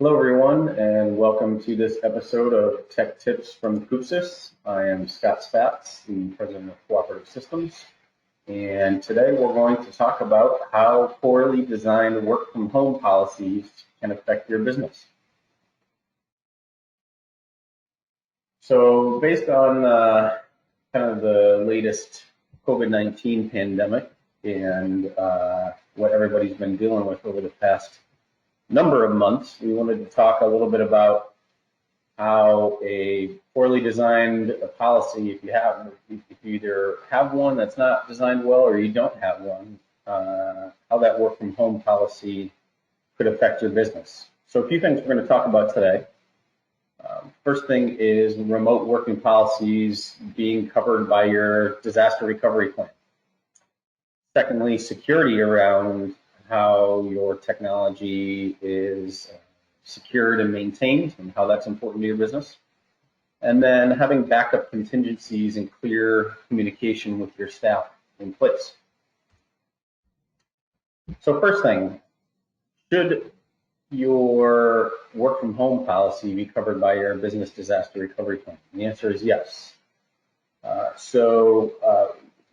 Hello, everyone, and welcome to this episode of Tech Tips from Coopsys. I am Scott Spatz, the president of Cooperative Systems, and today we're going to talk about how poorly designed work-from-home policies can affect your business. So, based on kind of the latest COVID-19 pandemic and what everybody's been dealing with over the past number of months, we wanted to talk a little bit about how a poorly designed policy, if you either have one that's not designed well or you don't have one, how that work from home policy could affect your business. So a few things we're going to talk about today. First thing is remote working policies being covered by your disaster recovery plan. Secondly, security around how your technology is secured and maintained and how that's important to your business. And then having backup contingencies and clear communication with your staff in place. So first thing, should your work from home policy be covered by your business disaster recovery plan? And the answer is yes.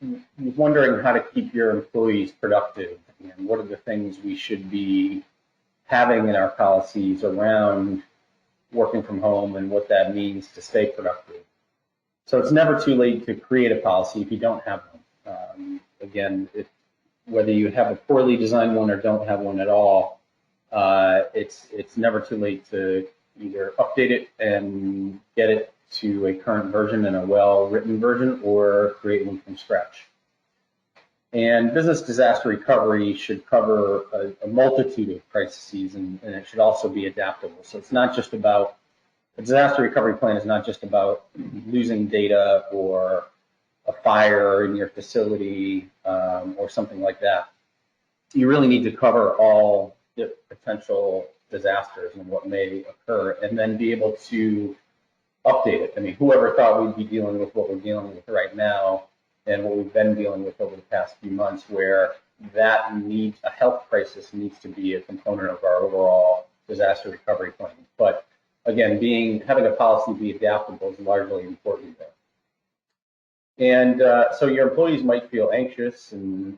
You're wondering how to keep your employees productive and what are the things we should be having in our policies around working from home and what that means to stay productive. So it's never too late to create a policy if you don't have one. Again, whether you have a poorly designed one or don't have one at all, it's never too late to either update it and get it to a current version and a well-written version, or create one from scratch. And business disaster recovery should cover a multitude of crises, and it should also be adaptable. So it's not just about, a disaster recovery plan is not just about losing data or a fire in your facility or something like that. You really need to cover all the potential disasters and what may occur, and then be able to update it. I mean, whoever thought we'd be dealing with what we're dealing with right now and what we've been dealing with over the past few months, where that needs, a health crisis needs to be a component of our overall disaster recovery plan. But again, having a policy be adaptable is largely important there. And so your employees might feel anxious, and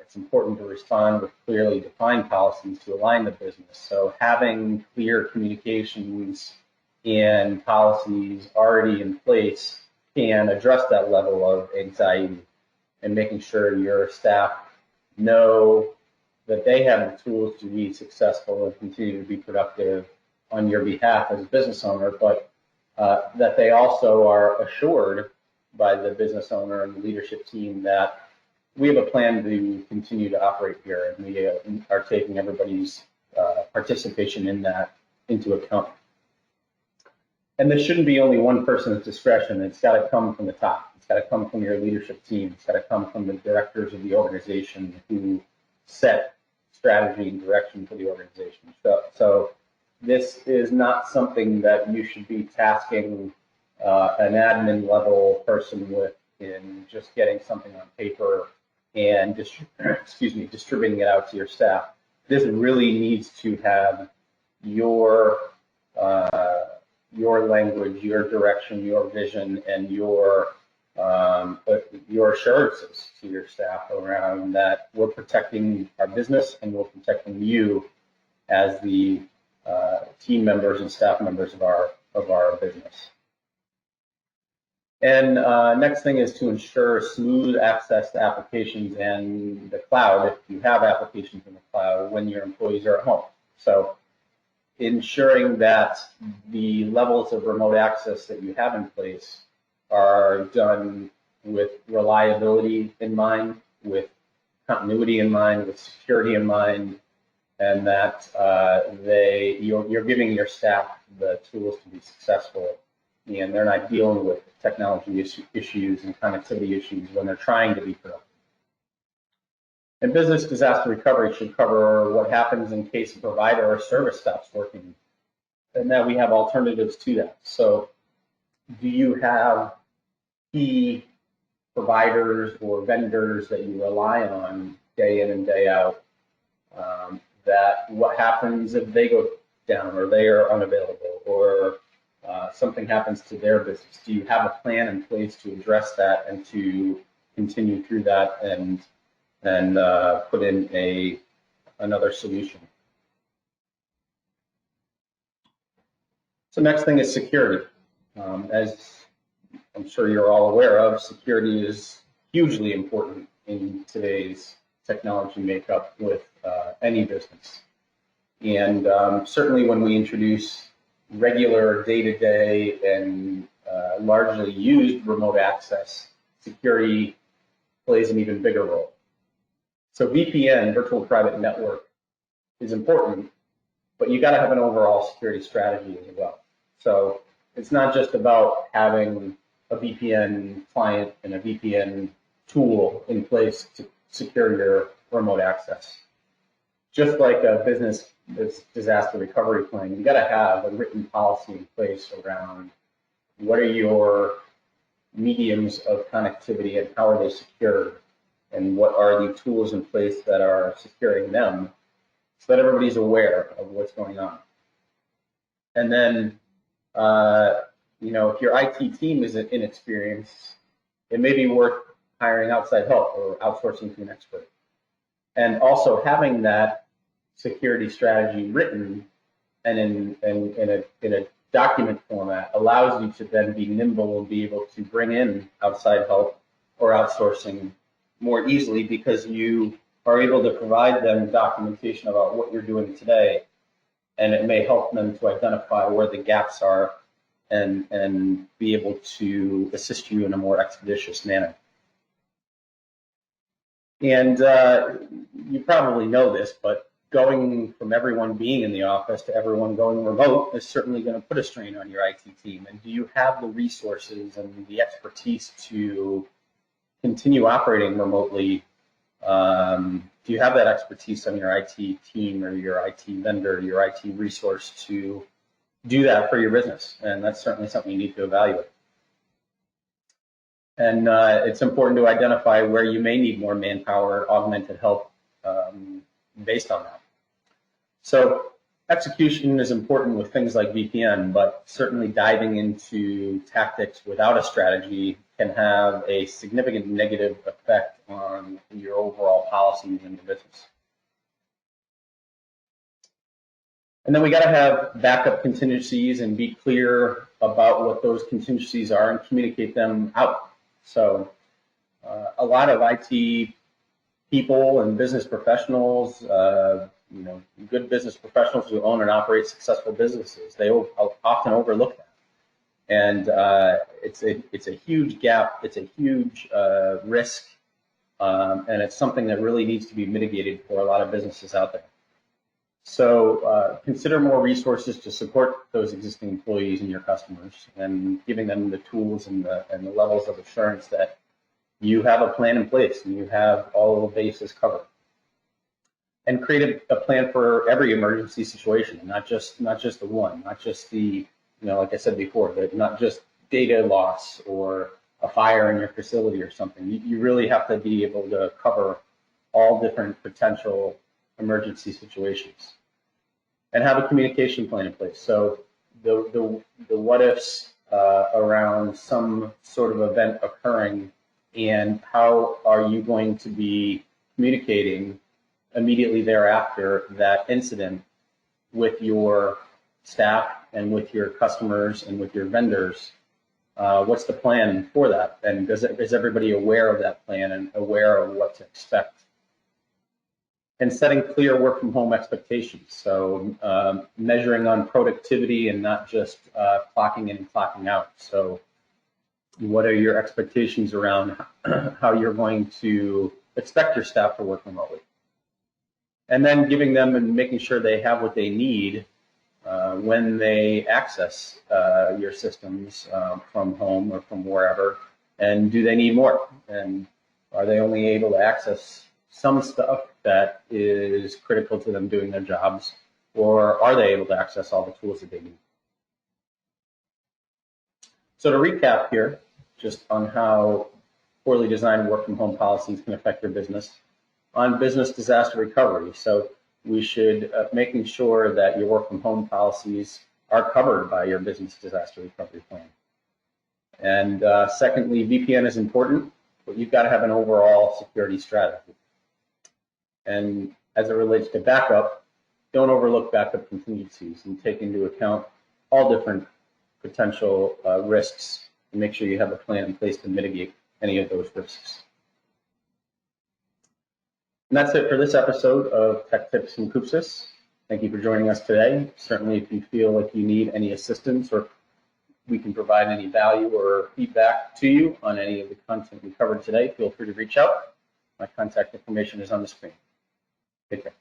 it's important to respond with clearly defined policies to align the business. So having clear communications and policies already in place can address that level of anxiety, and making sure your staff know that they have the tools to be successful and continue to be productive on your behalf as a business owner, but that they also are assured by the business owner and the leadership team that we have a plan to continue to operate here, and we are taking everybody's participation in that into account. And this shouldn't be only one person's discretion. It's got to come from the top. It's got to come from your leadership team. It's got to come from the directors of the organization who set strategy and direction for the organization. So this is not something that you should be tasking an admin level person with, in just getting something on paper and distributing it out to your staff. This really needs to have your language, your direction, your vision, and your assurances to your staff around that we're protecting our business and we're protecting you as the team members and staff members of our business. And next thing is to ensure smooth access to applications and the cloud, if you have applications in the cloud, when your employees are at home. So ensuring that the levels of remote access that you have in place are done with reliability in mind, with continuity in mind, with security in mind, and that you're giving your staff the tools to be successful, and they're not dealing with technology issues and connectivity issues when they're trying to be productive. And business disaster recovery should cover what happens in case a provider or service stops working, and that we have alternatives to that. So do you have key providers or vendors that you rely on day in and day out, that what happens if they go down or they are unavailable or something happens to their business? Do you have a plan in place to address that and to continue through that and put in another solution? So next thing is security. As I'm sure you're all aware of, security is hugely important in today's technology makeup with any business. And certainly when we introduce regular day-to-day and largely used remote access, security plays an even bigger role. So VPN, virtual private network, is important, but you got to have an overall security strategy as well. So it's not just about having a VPN client and a VPN tool in place to secure your remote access. Just like a business disaster recovery plan, you got to have a written policy in place around what are your mediums of connectivity and how are they secured, and what are the tools in place that are securing them, so that everybody's aware of what's going on. And then, if your IT team is inexperienced, it may be worth hiring outside help or outsourcing to an expert. And also having that security strategy written and in a document format allows you to then be nimble and be able to bring in outside help or outsourcing more easily, because you are able to provide them documentation about what you're doing today, and it may help them to identify where the gaps are and be able to assist you in a more expeditious manner. And you probably know this, but going from everyone being in the office to everyone going remote is certainly going to put a strain on your IT team. And do you have the resources and the expertise to continue operating remotely? Do you have that expertise on your IT team or your IT vendor, your IT resource to do that for your business? And that's certainly something you need to evaluate. And it's important to identify where you may need more manpower, augmented help based on that. So execution is important with things like VPN, but certainly diving into tactics without a strategy can have a significant negative effect on your overall policies in your business. And then we got to have backup contingencies and be clear about what those contingencies are and communicate them out. So a lot of IT people and business professionals, good business professionals who own and operate successful businesses, they often overlook that. And it's a huge gap, it's a huge risk, and it's something that really needs to be mitigated for a lot of businesses out there. So consider more resources to support those existing employees and your customers, and giving them the tools and the levels of assurance that you have a plan in place and you have all the bases covered. And create a plan for every emergency situation, not just the one, not just the, like I said before, not just data loss or a fire in your facility or something. You really have to be able to cover all different potential emergency situations, and have a communication plan in place. So the what ifs around some sort of event occurring, and how are you going to be communicating immediately thereafter that incident with your staff and with your customers and with your vendors. What's the plan for that? And is everybody aware of that plan and aware of what to expect? And setting clear work from home expectations. So measuring on productivity and not just clocking in and clocking out. So what are your expectations around how you're going to expect your staff to work remotely? And then giving them and making sure they have what they need when they access your systems from home or from wherever. And do they need more? And are they only able to access some stuff that is critical to them doing their jobs, or are they able to access all the tools that they need? So to recap here, just on how poorly designed work from home policies can affect your business. On business disaster recovery, so we should making sure that your work from home policies are covered by your business disaster recovery plan. And secondly, VPN is important, but you've got to have an overall security strategy. And as it relates to backup, don't overlook backup contingencies and take into account all different potential risks and make sure you have a plan in place to mitigate any of those risks. And that's it for this episode of Tech Tips from Coopsys. Thank you for joining us today. Certainly, if you feel like you need any assistance or we can provide any value or feedback to you on any of the content we covered today, feel free to reach out. My contact information is on the screen. Take care.